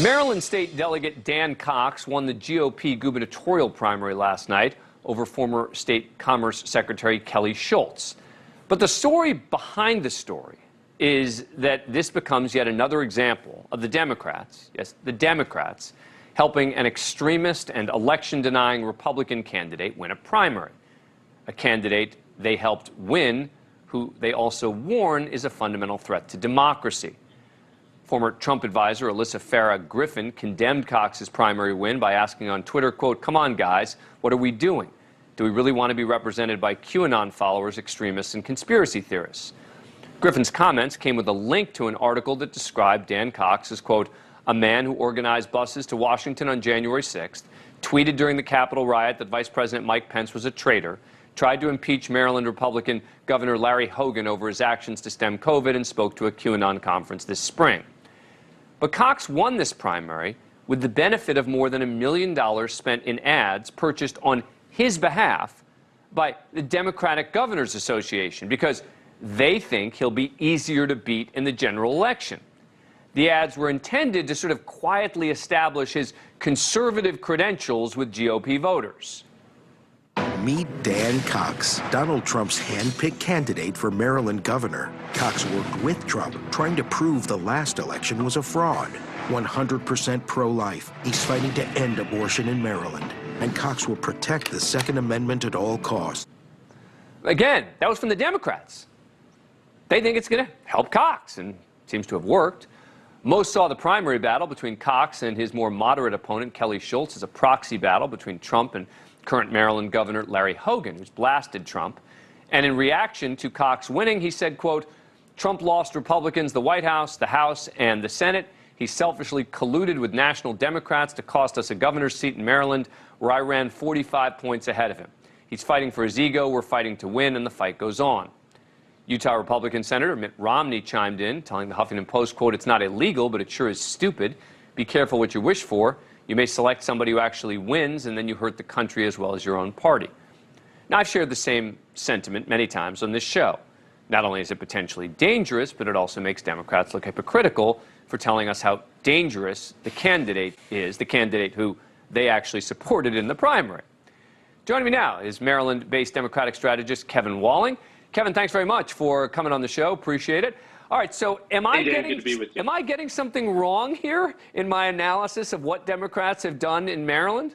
Maryland State Delegate Dan Cox won the GOP gubernatorial primary last night over former State Commerce Secretary Kelly Schultz. But the story behind the story is that this becomes yet another example of the Democrats, yes, the Democrats, helping an extremist and election-denying Republican candidate win a primary. A candidate they helped win, who they also warn is a fundamental threat to democracy. Former Trump advisor Alyssa Farah Griffin condemned Cox's primary win by asking on Twitter, quote, "Come on, guys, what are we doing? Do we really want to be represented by QAnon followers, extremists, and conspiracy theorists?" Griffin's comments came with a link to an article that described Dan Cox as, quote, "a man who organized buses to Washington on January 6th, tweeted during the Capitol riot that Vice President Mike Pence was a traitor, tried to impeach Maryland Republican Governor Larry Hogan over his actions to stem COVID, and spoke to a QAnon conference this spring." But Cox won this primary with the benefit of more than $1 million spent in ads purchased on his behalf by the Democratic Governors Association, because they think he'll be easier to beat in the general election. The ads were intended to sort of quietly establish his conservative credentials with GOP voters. Meet Dan Cox, Donald Trump's hand-picked candidate for Maryland governor. Cox worked with Trump, trying to prove the last election was a fraud. 100% pro-life. He's fighting to end abortion in Maryland. And Cox will protect the Second Amendment at all costs. Again, that was from the Democrats. They think it's going to help Cox, and it seems to have worked. Most saw the primary battle between Cox and his more moderate opponent, Kelly Schultz, as a proxy battle between Trump and current Maryland Governor Larry Hogan, who's blasted Trump. And in reaction to Cox winning, he said, quote, "Trump lost Republicans the White House, the House, and the Senate. He selfishly colluded with national Democrats to cost us a governor's seat in Maryland, where I ran 45 points ahead of him. He's fighting for his ego, we're fighting to win, and the fight goes on." Utah Republican Senator Mitt Romney chimed in, telling the Huffington Post, quote, "It's not illegal, but it sure is stupid. Be careful what you wish for. You may select somebody who actually wins, and then you hurt the country as well as your own party." Now, I've shared the same sentiment many times on this show. Not only is it potentially dangerous, but it also makes Democrats look hypocritical for telling us how dangerous the candidate is, the candidate who they actually supported in the primary. Joining me now is Maryland-based Democratic strategist Kevin Walling. Kevin, thanks very much for coming on the show. Appreciate it. All right, so am I getting something wrong here in my analysis of what Democrats have done in Maryland?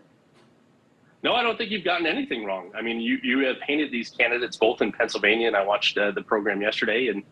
No, I don't think you've gotten anything wrong. I mean, you have painted these candidates both in Pennsylvania, and I watched the program yesterday, and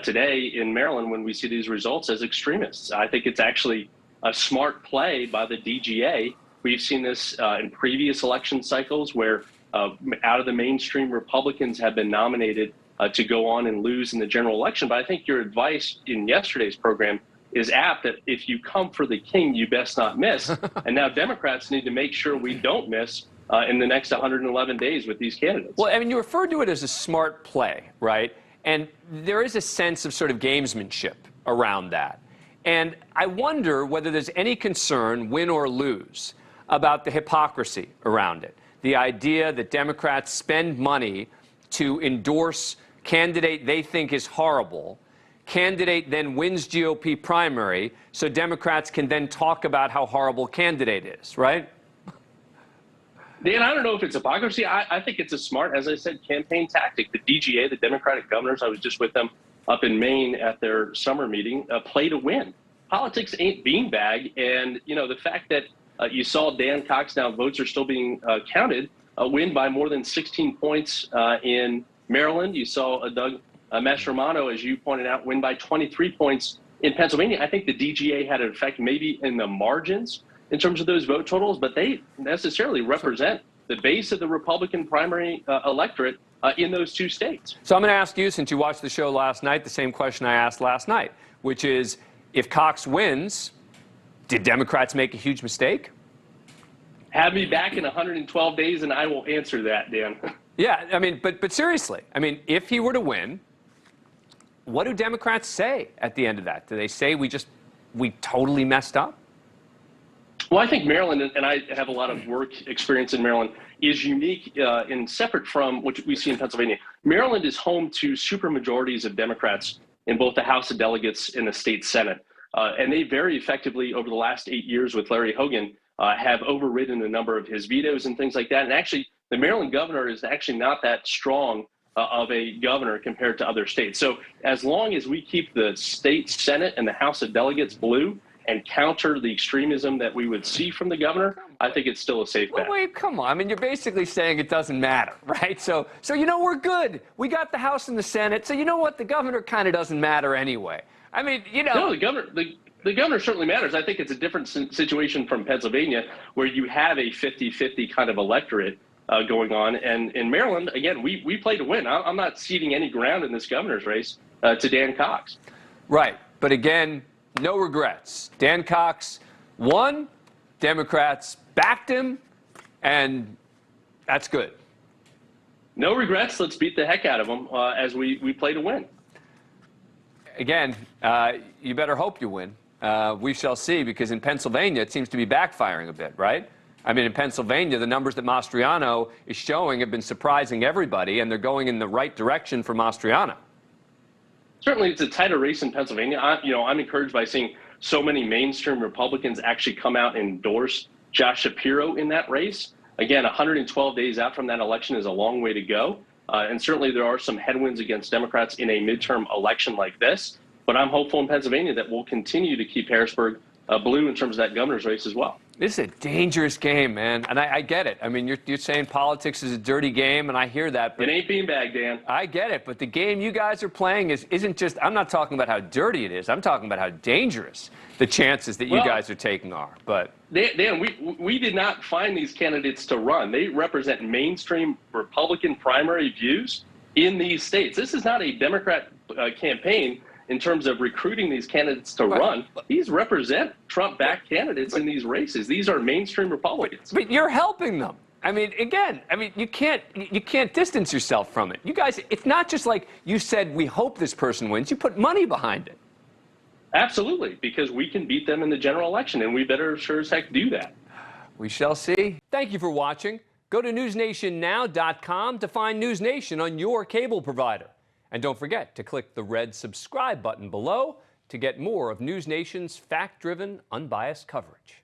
today in Maryland when we see these results, as extremists. I think it's actually a smart play by the DGA. We've seen this in previous election cycles where out of the mainstream Republicans have been nominated to go on and lose in the general election. But I think your advice in yesterday's program is apt, that if you come for the king, you best not miss. And now Democrats need to make sure we don't miss in the next 111 days with these candidates. Well, I mean, you referred to it as a smart play, right? And there is a sense of sort of gamesmanship around that. And I wonder whether there's any concern, win or lose, about the hypocrisy around it. The idea that Democrats spend money to endorse candidate they think is horrible, candidate then wins GOP primary, so Democrats can then talk about how horrible candidate is, right? Dan, I don't know if it's hypocrisy. I think it's a smart, as I said, campaign tactic. The DGA, the Democratic governors, I was just with them up in Maine at their summer meeting, play to win. Politics ain't beanbag, and you know the fact that you saw Dan Cox, now votes are still being counted, win by more than 16 points in Maryland. You saw Doug Mastriano, as you pointed out, win by 23 points in Pennsylvania. I think the DGA had an effect maybe in the margins in terms of those vote totals, but they necessarily represent the base of the Republican primary electorate in those two states. So I'm going to ask you, since you watched the show last night, the same question I asked last night, which is, if Cox wins, did Democrats make a huge mistake? Have me back in 112 days and I will answer that, Dan. Yeah, I mean, but seriously, I mean, if he were to win, what do Democrats say at the end of that? Do they say we totally messed up? Well, I think Maryland, and I have a lot of work experience in Maryland, is unique and separate from what we see in Pennsylvania. Maryland is home to supermajorities of Democrats in both the House of Delegates and the state Senate. And they very effectively, over the last 8 years with Larry Hogan, have overridden a number of his vetoes and things like that. And actually, the Maryland governor is actually not that strong of a governor compared to other states. So as long as we keep the state Senate and the House of Delegates blue and counter the extremism that we would see from the governor, I think it's still a safe bet. Well, wait, come on. I mean, you're basically saying it doesn't matter, right? So you know, we're good. We got the House and the Senate. So you know what? The governor kind of doesn't matter anyway. I mean, you know. No, the governor certainly matters. I think it's a different situation from Pennsylvania, where you have a 50-50 kind of electorate going on. And in Maryland, again, we play to win. I'm not ceding any ground in this governor's race to Dan Cox. Right. But again, no regrets. Dan Cox won. Democrats backed him. And that's good. No regrets. Let's beat the heck out of them as we play to win. Again, you better hope you win. We shall see, because in Pennsylvania, it seems to be backfiring a bit, right? I mean, in Pennsylvania, the numbers that Mastriano is showing have been surprising everybody, and they're going in the right direction for Mastriano. Certainly, it's a tighter race in Pennsylvania. I'm encouraged by seeing so many mainstream Republicans actually come out and endorse Josh Shapiro in that race. Again, 112 days out from that election is a long way to go. And certainly there are some headwinds against Democrats in a midterm election like this. But I'm hopeful in Pennsylvania that we'll continue to keep Harrisburg blue in terms of that governor's race as well. This is a dangerous game, man. And I get it. I mean, you're saying politics is a dirty game, and I hear that. But it ain't beanbag, Dan. I get it. But the game you guys are playing isn't just, I'm not talking about how dirty it is. I'm talking about how dangerous the chances that you guys are taking are. But Dan, we did not find these candidates to run. They represent mainstream Republican primary views in these states. This is not a Democrat campaign in terms of recruiting these candidates to run. These represent Trump-backed candidates in these races. These are mainstream Republicans. But you're helping them. I mean, again, you can't distance yourself from it. You guys, it's not just like you said, we hope this person wins. You put money behind it. Absolutely, because we can beat them in the general election, and we better sure as heck do that. We shall see. Thank you for watching. Go to newsnationnow.com to find NewsNation on your cable provider. And don't forget to click the red subscribe button below to get more of NewsNation's fact-driven, unbiased coverage.